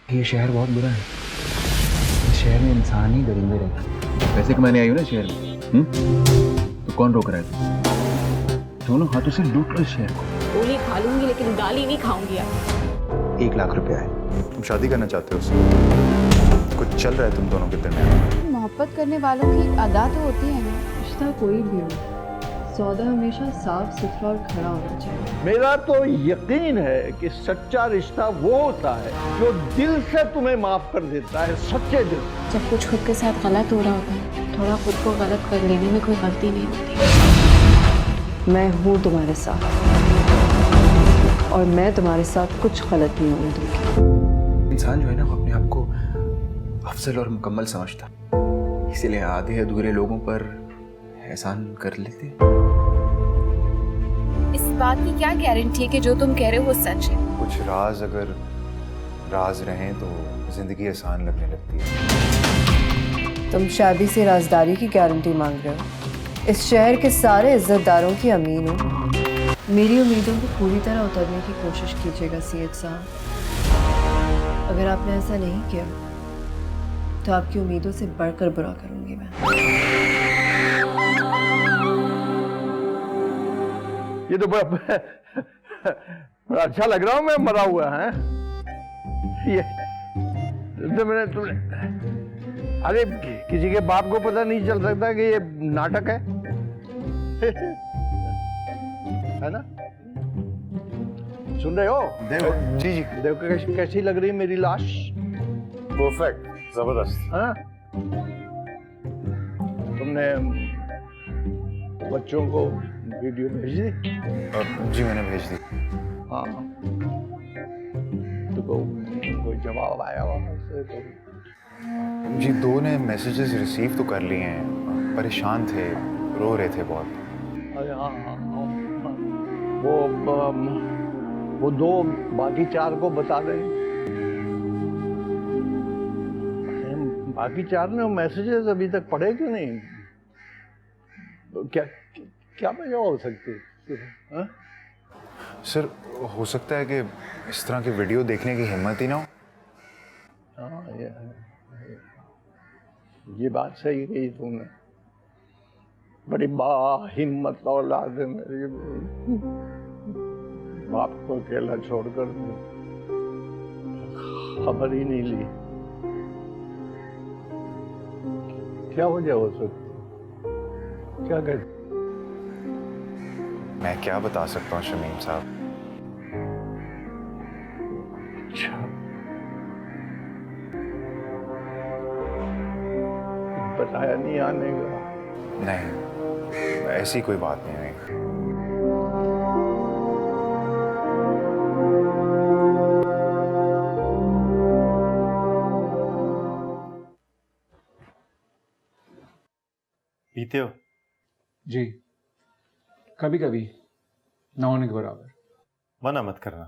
ये शहर बहुत बुरा है। इस शहर में इंसान ही दरिंदे रहते हैं। पैसे कमाने आई हो ना शहर में, तो कौन रोक रहा है? दोनों हाथों से लूट लो इस शहर को। गोली खा लूंगी लेकिन गाली नहीं खाऊंगी। 1 लाख रुपया है। तुम शादी करना चाहते हो उससे? कुछ चल रहा है तुम दोनों के दरमियान? मोहब्बत करने वालों की एक अदा तो होती है ना। रिश्ता कोई भी हो, सौदा हमेशा साफ सुथरा और खरा होना चाहिए। मेरा तो यकीन है कि सच्चा रिश्ता वो होता है जो दिल से तुम्हें माफ कर देता है, सच्चे दिल। जब कुछ खुद के साथ गलत हो रहा होता है, थोड़ा खुद को गलत कर लेने में कोई गलती नहीं होती। मैं हूँ तुम्हारे साथ और मैं तुम्हारे साथ कुछ गलत नहीं होने दूंगी। इंसान जो है ना, वो अपने आप को अफजल और मुकम्मल समझता, इसीलिए आधे अधूरे लोगों पर एहसान कर लेते। इस बात की क्या गारंटी है कि जो तुम कह रहे हो वो सच है? कुछ राज अगर राज रहें तो जिंदगी आसान लगने लगती है। तुम शादी से राजदारी की गारंटी मांग रहे हो। इस शहर के सारे इज्जतदारों की अमीन हो। मेरी उम्मीदों को पूरी तरह उतरने की कोशिश कीजिएगा सीएच साहब। अगर आपने ऐसा नहीं किया तो आपकी उम्मीदों से बढ़कर बुरा करूंगी मैं। ये तो बड़ा अच्छा लग रहा हूँ मैं मरा हुआ है। ये तुमने अरे किसी के बाप को पता नहीं चल सकता कि ये नाटक है है ना? सुन रहे हो? जी जी, देखो कैसी लग रही है मेरी लाश। परफेक्ट, जबरदस्त। हाँ? तुमने बच्चों को वीडियो भेज दी? जी मैंने भेज दी। हाँ, तो कोई जवाब आया वहां से? तो जी 2 ने मैसेजेस रिसीव तो कर लिए हैं, परेशान थे, रो रहे थे बहुत। अरे हाँ हाँ हाँ, वो 2 बाकी 4 को बता दें। बाकी 4 ने मैसेजेस अभी तक पढ़े क्यों नहीं? तो क्या वजह हो सकती है? सर हो सकता है कि इस तरह की वीडियो देखने की हिम्मत ही ना हो। हाँ, ये बात सही कही तुमने। बड़ी हिम्मत औलाद है मेरी। बाप को अकेला छोड़कर खबर ही नहीं ली। क्या वजह हो सकती? क्या कहते? मैं क्या बता सकता हूँ शमीम साहब। अच्छा, बताया नहीं आने का? नहीं, ऐसी कोई बात नहीं हुई। पीते हो? जी, कभी कभी, ना होने के बराबर। मना मत करना।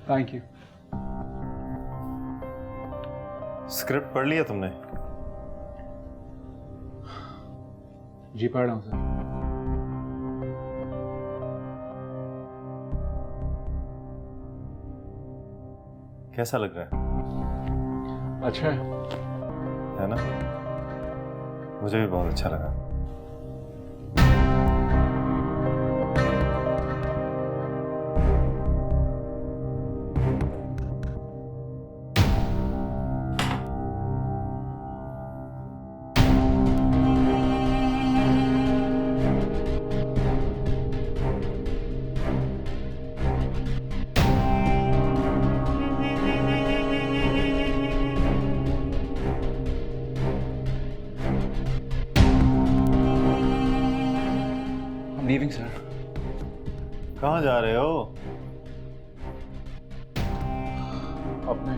Thank you. स्क्रिप्ट पढ़ लिया तुमने? जी पढ़ रहा हूँ सर। कैसा लग रहा है? अच्छा है। है ना? मुझे भी बहुत अच्छा लगा। Leaving sir. कहाँ जा रहे हो? अपने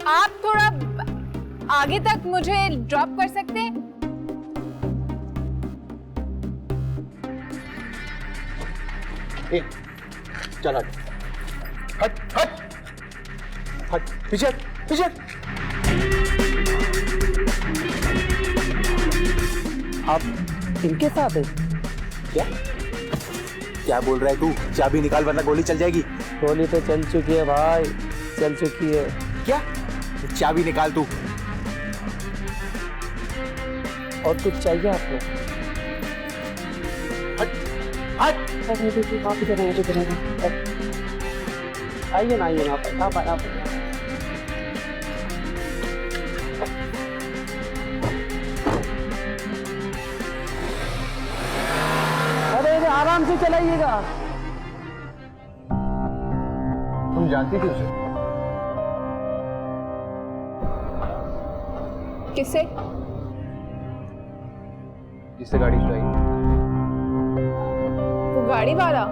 आप थोड़ा आगे आगे तक मुझे ड्रॉप कर सकते हैं? चल हट हट हट हट पीछे पीछे। आप इनके साथ हैं? क्या क्या बोल रहा है तू? चाबी निकाल वरना गोली चल जाएगी। गोली तो चल चुकी है भाई, चल चुकी है। क्या? चाबी निकाल तू। और कुछ चाहिए आपको? हट हट। आइए ना, आइए ना आप। अरे आराम से चलाइएगा। तुम जानती थी उसे? किससे? जिससे गाड़ी चुराई। वो गाड़ी वाला?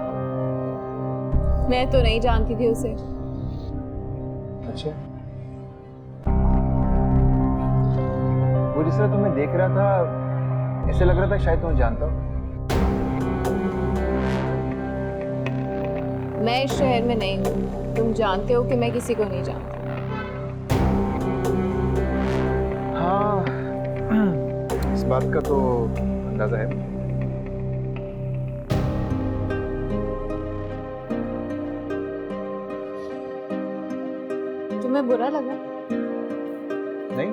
मैं तो नहीं जानती थी उसे। अच्छा, वो जिस तरह तुम्हें देख रहा था ऐसे लग रहा था शायद तुम्हें जानता हो। मैं इस शहर में नहीं हूँ, तुम जानते हो कि मैं किसी को नहीं जानती। हाँ, इस बात का तो अंदाजा है मुझे। तुम्हें बुरा लगा? नहीं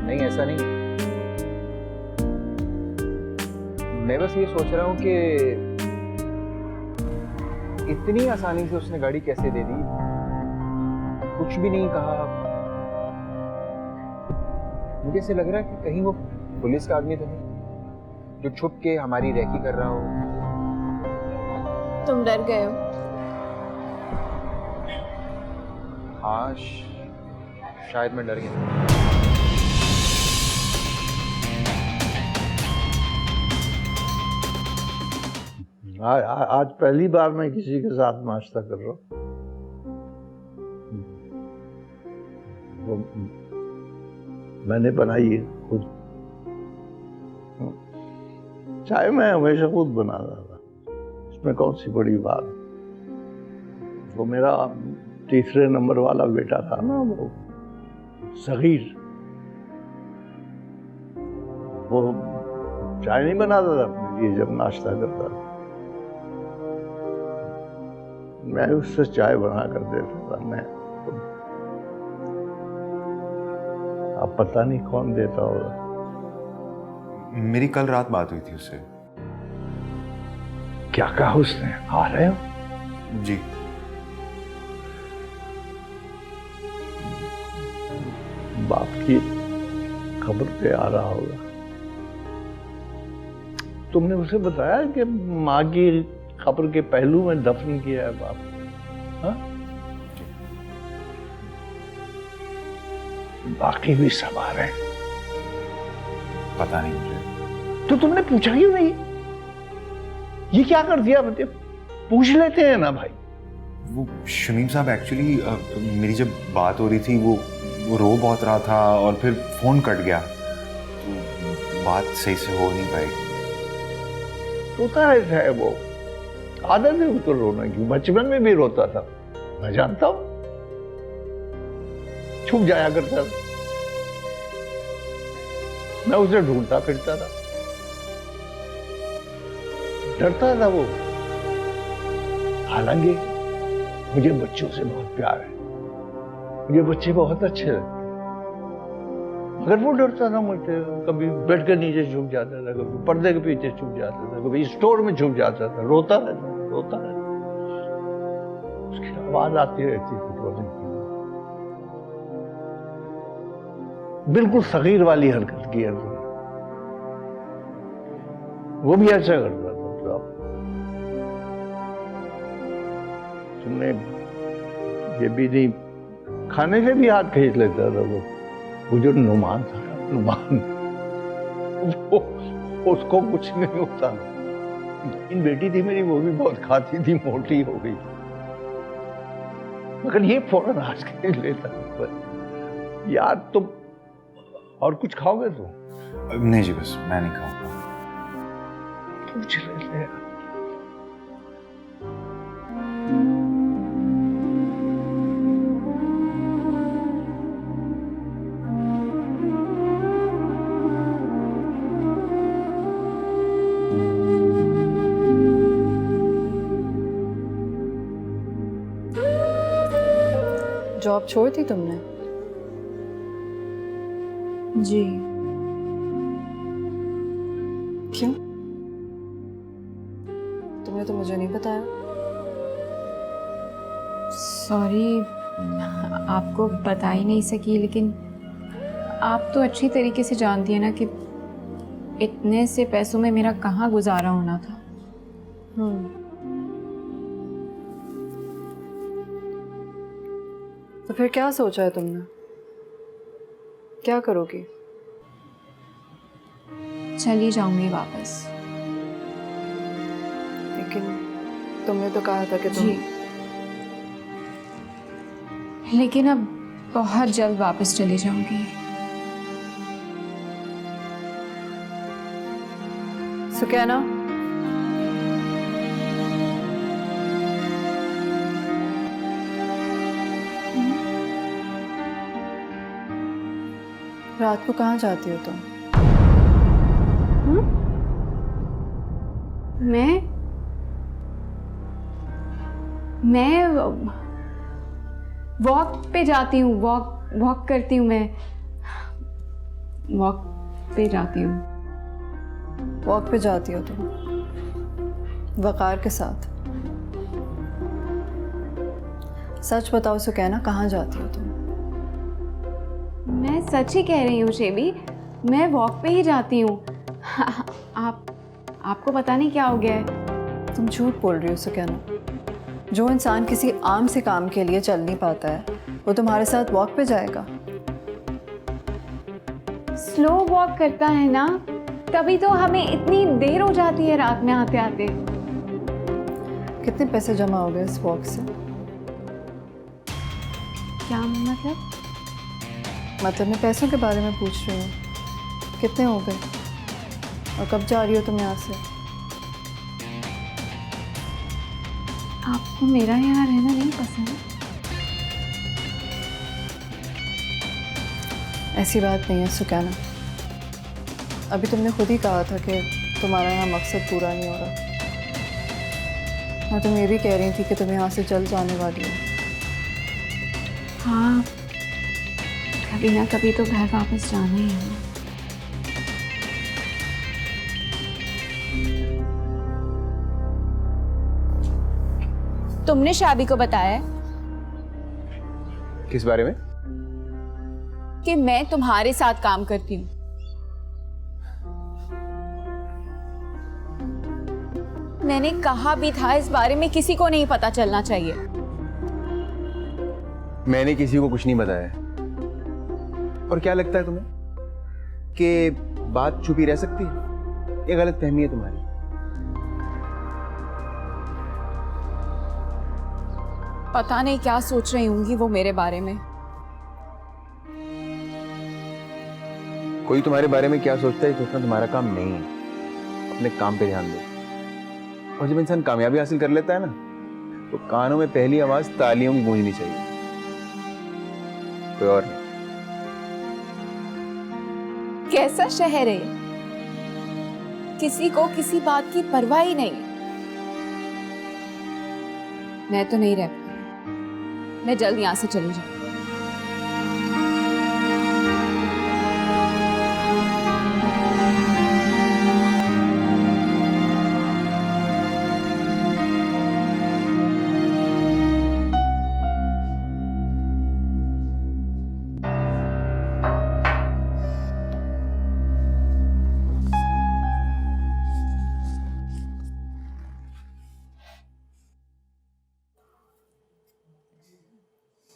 नहीं, ऐसा नहीं। मैं बस ये सोच रहा हूँ कि इतनी आसानी से उसने गाड़ी कैसे दे दी, कुछ भी नहीं कहा। मुझे ऐसे लग रहा है कि कहीं वो पुलिस का आदमी तो नहीं जो छुप के हमारी रेकी कर रहा हो। तुम डर गए हो? हाँ, शायद मैं डर गया। आज पहली बार मैं किसी के साथ नाश्ता कर रहा हूँ। वो मैंने बनाई है खुद। चाय मैं हमेशा खुद बनाता था, इसमें कौन सी बड़ी बात। वो मेरा तीसरे नंबर वाला बेटा था ना, वो सगीर, वो चाय नहीं बनाता था अपने लिए जब नाश्ता करता था। मैं उससे चाय बना कर देता था। मैं अब पता नहीं कौन देता होगा। मेरी कल रात बात हुई थी उससे। क्या कहा उसने? आ रहे हो? जी। बाप की खबर पे आ रहा होगा। तुमने उसे बताया कि माँ की खबर के पहलू में दफन किया है बाप? हाँ? बाकी भी सब आ रहे हैं। पता नहीं मुझे। तो तुमने पूछा क्यों नहीं? ये क्या कर दिया? मतलब पूछ लेते हैं ना भाई। वो शमीम साहब एक्चुअली मेरी जब बात हो रही थी वो रो बहुत रहा था और फिर फोन कट गया, तो बात सही से हो नहीं पाई। रोता रहता है वो, आदत है उसको रोना की। बचपन में भी रोता था, मैं जानता हूं। छुप जाया करता था, मैं उसे ढूंढता फिरता था। डरता था वो। हालांकि मुझे बच्चों से बहुत प्यार है, मुझे बच्चे बहुत अच्छे लगते, मगर वो डरता था मुझसे। कभी बेड के नीचे छुप जाता था, कभी पर्दे के पीछे छुप जाता था, कभी स्टोर में छुप जाता था। रोता रहता। उसकी आवाज आती रहती थी रोने की। बिल्कुल सगीर वाली हरकत की है उसने। वो भी ऐसा करता था। तुमने ये भी नहीं, खाने से भी हाथ खींच लेता था वो जो नुमान था, नुमान, वो उसको कुछ नहीं होता। इन बेटी थी मेरी, वो भी बहुत खाती थी, मोटी हो गई, मगर ये फौरन हाथ खींच लेता। यार तुम और कुछ खाओगे तो? नहीं जी, बस मैं नहीं खाऊंगा। पूछ ले। जॉब छोड़ दी तुमने? जी। क्यों? तुमने तो मुझे नहीं बताया। सॉरी, आपको बता ही नहीं सकी, लेकिन आप तो अच्छी तरीके से जानती है ना कि इतने से पैसों में मेरा कहाँ गुजारा होना था। तो फिर क्या सोचा है तुमने? क्या करोगी? चली जाऊंगी वापस। लेकिन तुमने तो कहा था कि तुम जी, लेकिन अब बहुत जल्द वापस चली जाऊंगी। सुकैना, रात को कहाँ जाती हो तुम? मैं वॉक पे जाती हूँ, वॉक करती हूँ। मैं वॉक पे जाती हूँ। वॉक पे जाती हो तुम वकार के साथ? सच बताओ सुकैना, कहाँ जाती हो तुम? मैं सच ही कह रही हूँ शेबी, मैं वॉक पे ही जाती हूँ। आपको पता नहीं क्या हो गया है। तुम झूठ बोल रही हो सुकैना। जो इंसान किसी आम से काम के लिए चल नहीं पाता है, वो तुम्हारे साथ वॉक पे जाएगा? स्लो वॉक करता है ना, तभी तो हमें इतनी देर हो जाती है रात में आते आते। कितने पैसे जमा हो गए इस वॉक से? क्या मतलब? मतलब मैं पैसों के बारे में पूछ रही हूँ। कितने हो गए? और कब जा रही हो तुम यहाँ से? आपको मेरा यहाँ रहना नहीं पसंद? ऐसी बात नहीं है सुकैना। अभी तुमने खुद ही कहा था कि तुम्हारा यहाँ मकसद पूरा नहीं हो रहा, और तुम ये भी कह रही थी कि तुम यहाँ से जल्द जाने वाली हो। हाँ, कभी ना कभी तो घर वापस जाना ही है। तुमने शाबी को बताया है किस बारे में? कि मैं तुम्हारे साथ काम करती हूँ? मैंने कहा भी था इस बारे में किसी को नहीं पता चलना चाहिए। मैंने किसी को कुछ नहीं बताया। और क्या लगता है तुम्हें कि बात छुपी रह सकती है? ये गलत फहमी है तुम्हारी। पता नहीं क्या सोच रही होंगी वो मेरे बारे में। कोई तुम्हारे बारे में क्या सोचता है सोचना तुम्हारा काम नहीं है। अपने काम पे ध्यान दो। और जब इंसान कामयाबी हासिल कर लेता है ना, तो कानों में पहली आवाज तालियों की गूंजनी चाहिए, कोई और नहीं। कैसा शहर है, किसी को किसी बात की परवाह ही नहीं। मैं तो नहीं रह पाऊंगी, मैं जल्द यहां से चली जाऊंगी।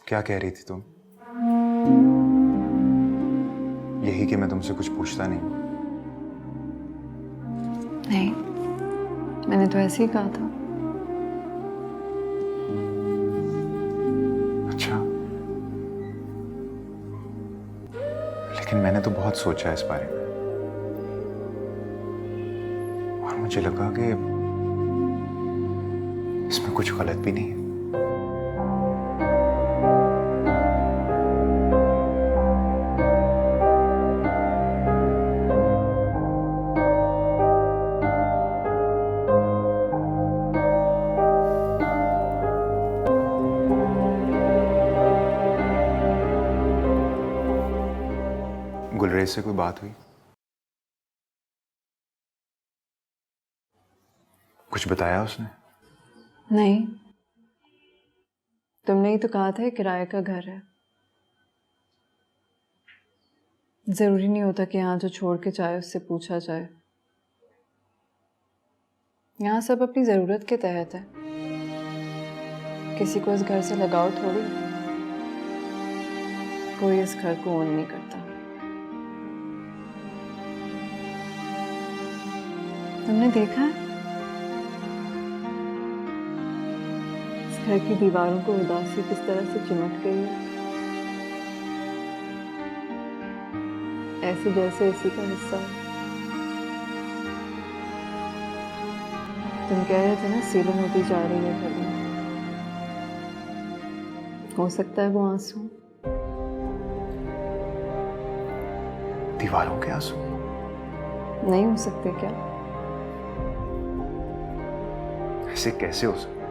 क्या कह रही थी तुम? यही कि मैं तुमसे कुछ पूछता नहीं? नहीं, मैंने तो ऐसे ही कहा था। अच्छा, लेकिन मैंने तो बहुत सोचा इस बारे में, और मुझे लगा कि इसमें कुछ गलत भी नहीं है। गुलरेज से कोई बात हुई? कुछ बताया उसने? नहीं, तुमने ही तो कहा था किराए का घर है। जरूरी नहीं होता कि यहाँ जो छोड़ के जाए उससे पूछा जाए। यहाँ सब अपनी जरूरत के तहत है, किसी को इस घर से लगाव थोड़ी। कोई इस घर को ओन नहीं करता। तुमने देखा है इस घर की दीवारों को उदासी किस तरह से चिमट गई है, ऐसे जैसे इसी का हिस्सा है। तुम कह रहे थे ना सीलन होती जा रही है घर में, हो सकता है वो आंसू दीवारों के आंसू? नहीं हो सकते क्या? ऐसे कैसे हो सकता?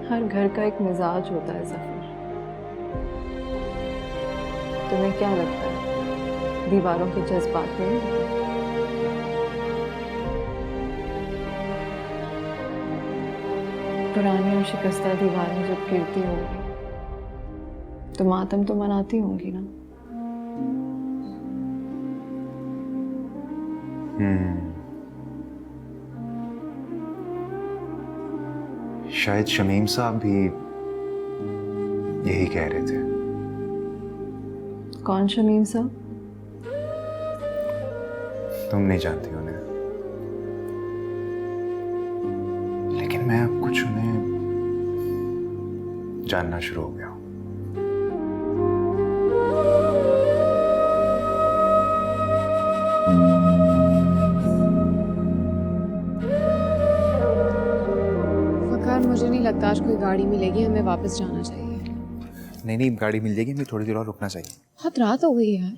हर घर का एक मिजाज होता है ज़फर। तुम्हें क्या लगता है दीवारों के जज्बात में नहीं होते? पुरानी और शिकस्ता दीवारें जब गिरती होंगी तो मातम तो मनाती होंगी ना। शायद शमीम साहब भी यही कह रहे थे। कौन शमीम साहब? तुम नहीं जानती उन्हें, लेकिन मैं अब कुछ उन्हें जानना शुरू हो गया हूं। मुझे नहीं लगता आज कोई गाड़ी मिलेगी, हमें वापस जाना चाहिए। नहीं, गाड़ी मिल जाएगी, हमें थोड़ी देर और रुकना चाहिए। बहुत रात हो गई है यार।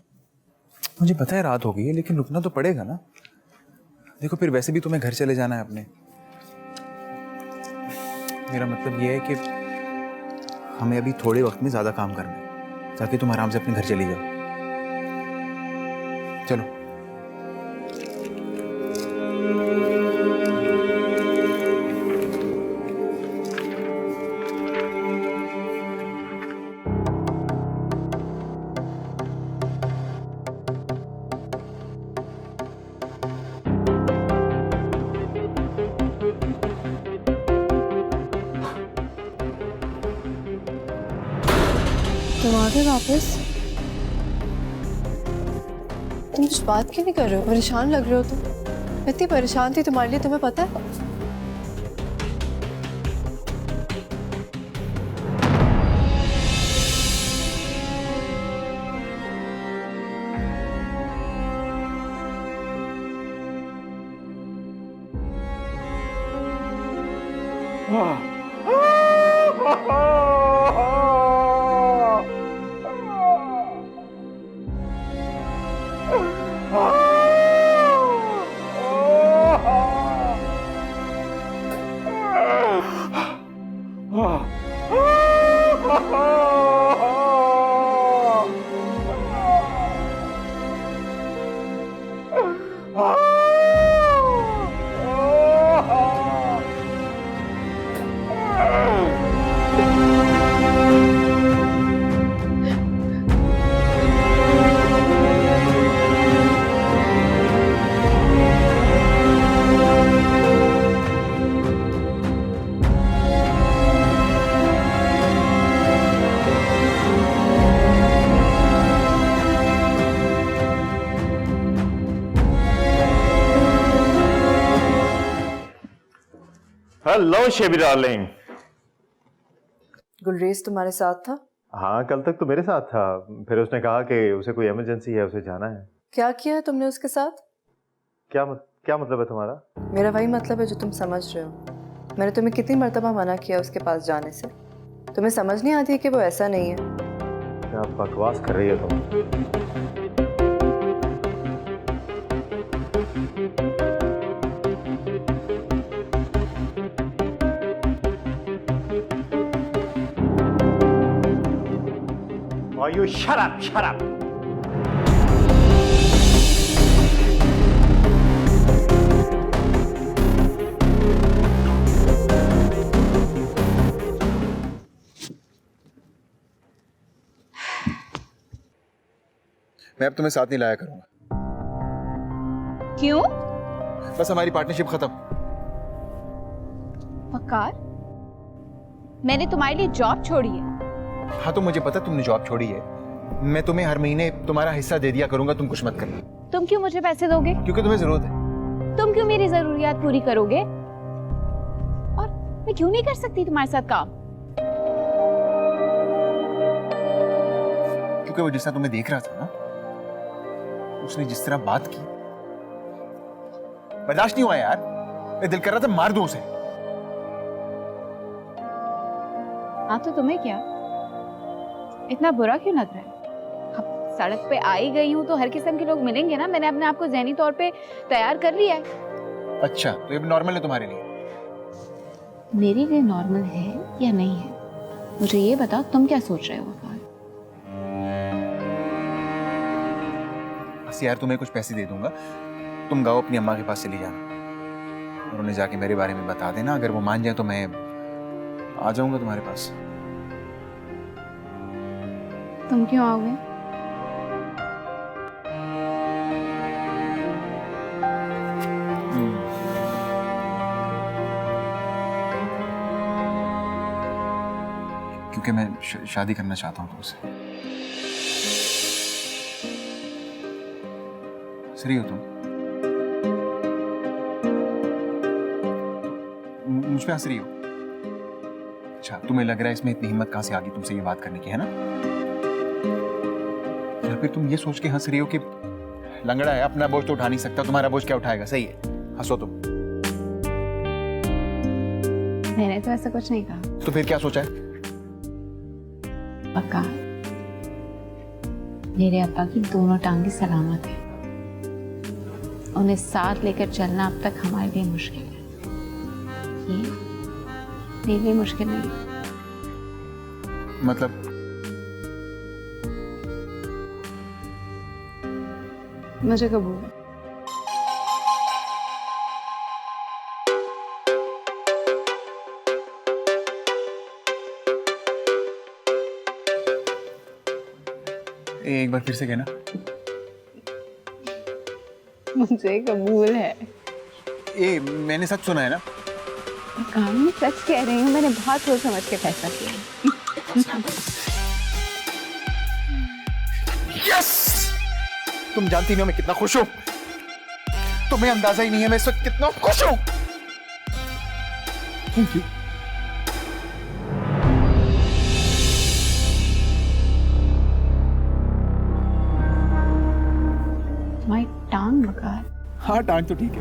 मुझे पता है रात हो गई है, लेकिन रुकना तो पड़ेगा ना। देखो फिर वैसे भी तुम्हें घर चले जाना है अपने। मेरा मतलब ये है कि हमें अभी थोड़े वक्त में ज़्यादा काम करना है, ताकि तुम आराम से अपने घर चली जाओ। चलो। तुम आ गए वापस? तुम कुछ बात क्यों नहीं कर रहे हो? परेशान लग रहे हो तुम। मैं इतनी परेशान थी तुम्हारे लिए, तुम्हें पता है? Hello शेबी darling. गुलरेज तुम्हारे साथ था? हाँ, कल तक तो मेरे साथ था, फिर उसने कहा कि उसे कोई इमरजेंसी है, उसे जाना है। क्या किया है तुमने उसके साथ? क्या मतलब है तुम्हारा? मेरा वही मतलब है जो तुम समझ रहे हो। मैंने तुम्हें कितनी मर्तबा मना किया उसके पास जाने से। तुम्हें समझ नहीं आती कि वो ऐसा नहीं है। क्या बकवास कर रही है तुम? You shut up, shut up. मैं अब तुम्हें साथ नहीं लाया करूंगा। क्यों? बस हमारी पार्टनरशिप खत्म। वकार, मैंने तुम्हारे लिए जॉब छोड़ी है। हाँ तो मुझे पता तुमने जॉब छोड़ी है। मैं तुम्हें हर महीने तुम्हारा हिस्सा दे दिया करूंगा, तुम कुछ मत करना। तुम क्यों मुझे पैसे दोगे? क्योंकि तुम्हें जरूरत है। तुम क्यों मेरी जरूरियात पूरी करोगे? और मैं क्यों नहीं कर सकती तुम्हारे साथ काम? क्योंकि वो जिस तरह तुम्हें देख रहा था ना, उसने जिस तरह बात की, बर्दाश्त नहीं हुआ यार। मैं दिल कर रहा था मार दूं उसे। हाँ तो तुम्हें क्या इतना बुरा क्यों लग रहा है? अब सड़क पे आई गई हूँ तो हर किस्म के लोग मिलेंगे ना। मैंने अपने आप को ज़हनी तौर पे तैयार कर लिया है। अच्छा तो ये नॉर्मल है तुम्हारे लिए? मेरे लिए नॉर्मल है या नहीं है, मुझे ये बताओ। तुम क्या सोच रहे हो वकार? बस यार तुम्हें कुछ पैसे दे दूंगा, तुम गाओ अपनी अम्मा के पास चली जाना और उन्हें जाके मेरे बारे में बता देना। अगर वो मान जाए तो मैं आ जाऊंगा तुम्हारे पास। तुम क्यों आओगे? क्योंकि मैं शादी करना चाहता हूँ तुमसे। सही हो तुम? मुझ पे हंस रही हो? अच्छा तुम्हें लग रहा है इसमें इतनी हिम्मत कहाँ से आ गई तुमसे ये बात करने की, है ना? या फिर तुम ये सोच के हंस रही हो कि लंगड़ा है, अपना बोझ तो उठा नहीं सकता, तुम्हारा बोझ क्या उठाएगा? सही है, हंसो तुम। मैंने तो ऐसा कुछ नहीं कहा। तो फिर क्या सोचा है? पक्का मेरे अब्बा की दोनों टांगे सलामत है। उन्हें साथ लेकर चलना अब तक हमारे लिए मुश्किल है। ये मेरे लिए मुश्किल नहीं है। मतलब मुझे कबूल है। एक बार फिर से कहना। मुझे कबूल है। ए मैंने सच सुना है ना? काम में सच कह रही हूँ। मैंने बहुत सोच समझ के फैसला किया। यस! तुम जानती नहीं हो मैं कितना खुश हूं। तुम्हें अंदाजा ही नहीं है मैं इस वक्त कितना खुश हूं। Thank you. तुम्हारी टांग वकार। हाँ टांग तो ठीक है।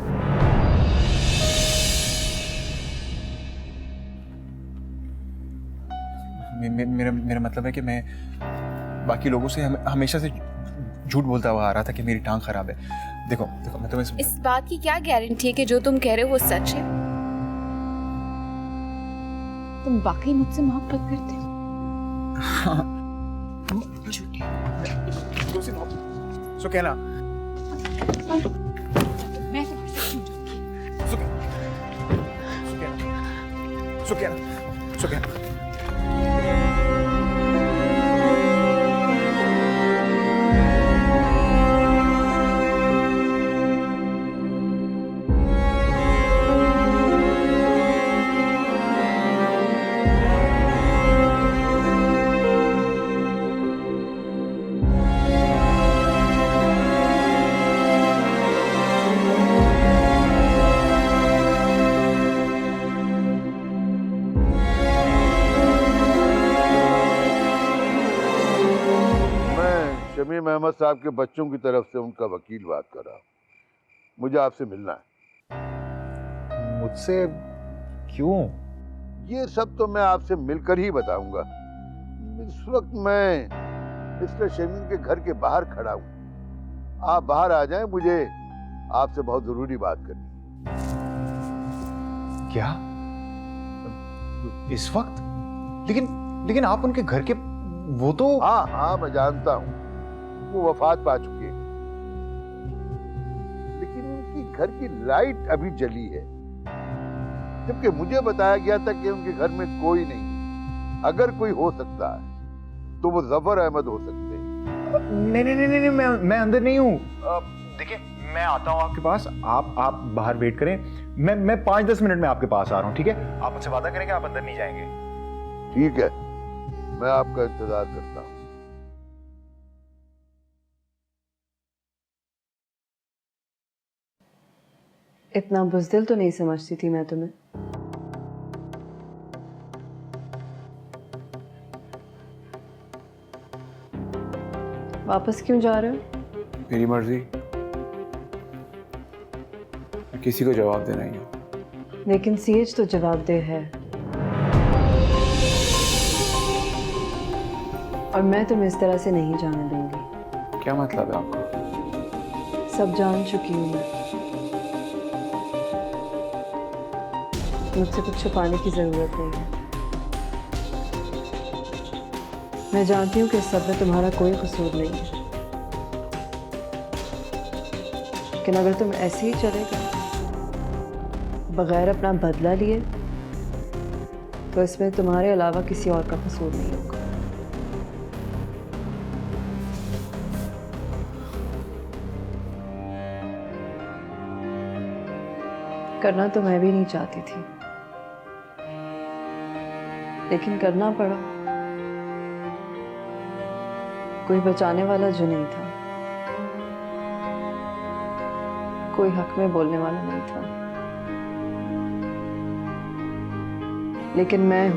मेरा मेरा मतलब है कि मैं बाकी लोगों से हमेशा से झूठ बोलता हुआ आ रहा था कि मेरी टांग खराब है। देखो देखो मैं तुम्हें इस बात की क्या गारंटी है कि जो तुम कह रहे हो वो सच है? तुम वाकई मुझसे मोहब्बत करते हो? हाँ। सो कहना। मैं तुम्हारे से झूठ सो कहना। सो कहना। अहमद साहब के बच्चों की तरफ से उनका वकील बात कर रहा हूँ। मुझे आपसे मिलना है। मुझसे क्यों? ये सब तो मैं आपसे मिलकर ही बताऊंगा। इस वक्त मैं मिस्टर शमीम के घर के बाहर खड़ा हूँ। आप बाहर आ जाएं, मुझे आपसे बहुत जरूरी बात करनी है। क्या? इस वक्त? लेकिन आप उनके घर के, वो तो... हाँ हाँ, मैं जानता हूँ, वो वफात पा चुके हैं, लेकिन उनकी घर की लाइट अभी जली है, जबकि मुझे बताया गया था कि उनके घर में कोई नहीं। अगर कोई हो सकता है तो वो जफर अहमद हो सकते हैं। नहीं, मैं अंदर नहीं हूँ। देखिए, मैं आता हूँ आपके पास। आप बाहर वेट करें। मैं 5-10 मिनट में आपके पास आ रहा हूँ, ठीक है? आप मुझसे वादा करें कि आप अंदर नहीं जाएंगे। ठीक है, मैं आपका इंतजार करता हूँ। इतना बुज़दिल तो नहीं समझती थी मैं तुम्हें। वापस क्यों जा रहे हो? मेरी मर्जी, किसी को जवाब देना ही हो। लेकिन सीएच तो जवाबदेह है, और मैं तुम्हें इस तरह से नहीं जाने दूंगी। क्या मतलब है आपका? सब जान चुकी हूँ मैं। मुझसे कुछ छुपाने की जरूरत नहीं है। मैं जानती हूँ कि इस सब में तुम्हारा कोई कसूर नहीं है, लेकिन अगर तुम ऐसे ही चले गए बगैर अपना बदला लिए, तो इसमें तुम्हारे अलावा किसी और का कसूर नहीं होगा। करना तो मैं भी नहीं चाहती थी, लेकिन करना पड़ा। कोई बचाने वाला जो नहीं था, कोई हक में बोलने वाला नहीं था, लेकिन मैं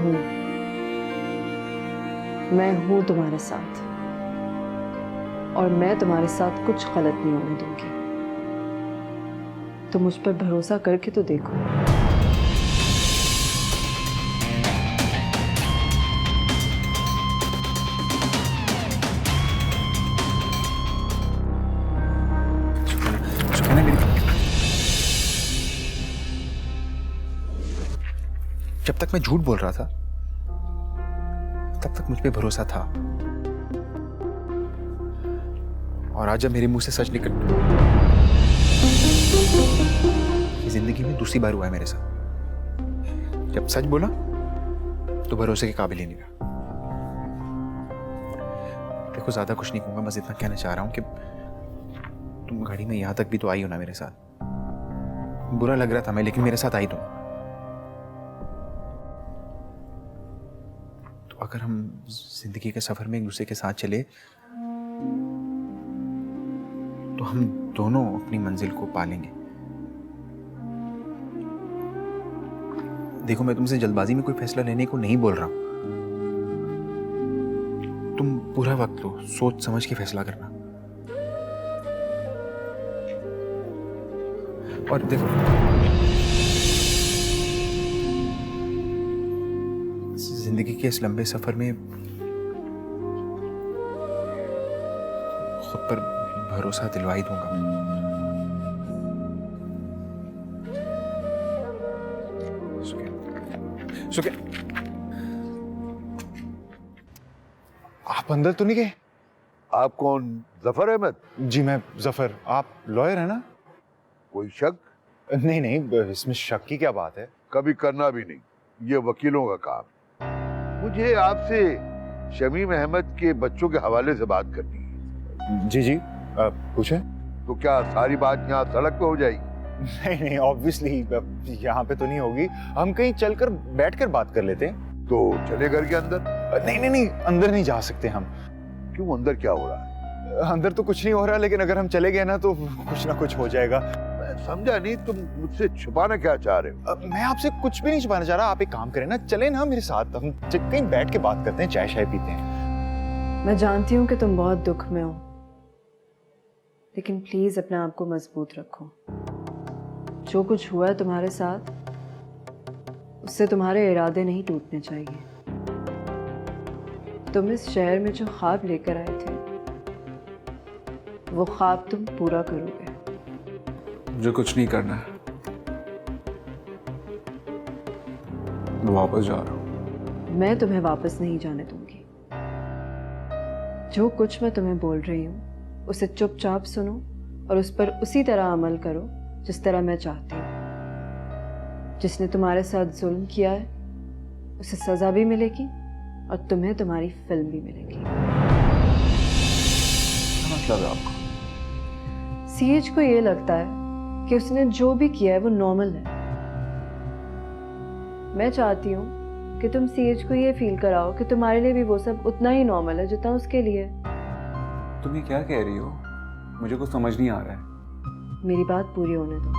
हूं तुम्हारे साथ, और मैं तुम्हारे साथ कुछ गलत नहीं होने दूंगी। तो मुझ पर भरोसा करके तो देखो। जब तक मैं झूठ बोल रहा था, तब तक मुझ पे भरोसा था, और आज जब मेरे मुंह से सच निकल, ये जिंदगी में दूसरी बार हुआ है मेरे साथ। जब सच बोला तो भरोसे के काबिल ही नहीं रहा। देखो, ज्यादा कुछ नहीं कहूंगा, बस इतना कहना चाह रहा हूं कि तुम गाड़ी में यहां तक भी तो आई हो ना मेरे साथ। बुरा लग रहा था मैं, लेकिन मेरे साथ आई तुम। अगर हम जिंदगी के सफर में एक दूसरे के साथ चले, तो हम दोनों अपनी मंजिल को पालेंगे। देखो, मैं तुमसे जल्दबाजी में कोई फैसला लेने को नहीं बोल रहा हूं। तुम पूरा वक्त लो, सोच समझ के फैसला करना। और देखो, जिंदगी के इस लंबे सफर में खुद पर भरोसा दिलवा ही दूंगा। सुके, आप अंदर तो नहीं गए? आप कौन? जफर अहमद? जी, मैं जफर। आप लॉयर है ना? कोई शक? नहीं, इसमें शक की क्या बात है? कभी करना भी नहीं, ये वकीलों का काम। मुझे आपसे शमीम अहमद के बच्चों के हवाले से बात करनी है। जी, पूछे। तो क्या सारी बात यहाँ सड़क पे हो जाएगी? नहीं, ऑब्वियसली यहाँ पे तो नहीं होगी। हम कहीं चलकर बैठकर बात कर लेते हैं। तो चले घर के अंदर? नहीं, अंदर नहीं जा सकते हम। क्यों? अंदर क्या हो रहा है? अंदर तो कुछ नहीं हो रहा, लेकिन अगर हम चले गए ना तो कुछ ना कुछ हो जाएगा। समझा नहीं, तुम मुझसे छुपाना क्या चाह रहे हो? मैं आपसे कुछ भी नहीं छुपाना चाह रहा। आप एक काम करें ना, चले ना मेरे साथ, हम कहीं बैठ के बात करते हैं, चाय शाय पीते हैं। मैं जानती हूँ कि तुम बहुत दुख में हो, लेकिन प्लीज़ अपने आप को मजबूत रखो। जो कुछ हुआ है तुम्हारे साथ, उससे तुम्हारे इरादे नहीं टूटने चाहिए। तुम इस शहर में जो ख्वाब लेकर आए थे, वो ख्वाब तुम पूरा करोगे। मुझे कुछ नहीं करना है, मैं वापस जा रहा हूँ। मैं तुम्हें वापस नहीं जाने दूंगी। जो कुछ मैं तुम्हें बोल रही हूँ उसे चुपचाप सुनो और उस पर उसी तरह अमल करो जिस तरह मैं चाहती हूँ। जिसने तुम्हारे साथ जुल्म किया है उसे सजा भी मिलेगी और तुम्हें तुम्हारी फिल्म भी मिलेगी। क्या मतलब है आपका? सीएच को ये लगता है कि उसने जो भी किया है वो नॉर्मल है। मैं चाहती हूँ कि तुम सीएच को ये फील कराओ कि तुम्हारे लिए भी वो सब उतना ही नॉर्मल है जितना उसके लिए। तुम ये क्या कह रही हो? मुझे कुछ समझ नहीं आ रहा है। मेरी बात पूरी होने दो।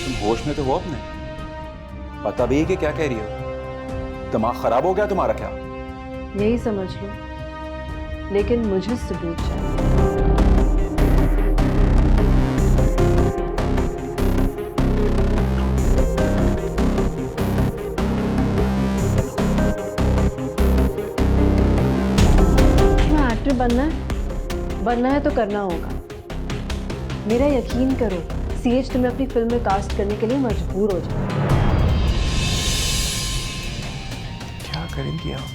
तुम होश में तो हो अपने? पता भी है कि क्या कह रही हो? दिमाग खराब हो गया तुम्हारा क्या? यही समझ लो, लेकिन मुझे सबूत चाहिए। एक्टर बनना है तो करना होगा। मेरा यकीन करो, सीएच तुम्हें अपनी फिल्म में कास्ट करने के लिए मजबूर हो जाए। क्या करेंगी आप?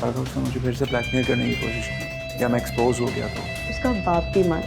अगर उसने मुझे फिर से ब्लैकमेल करने की कोशिश की या मैं एक्सपोज हो गया तो उसका बाप भी मान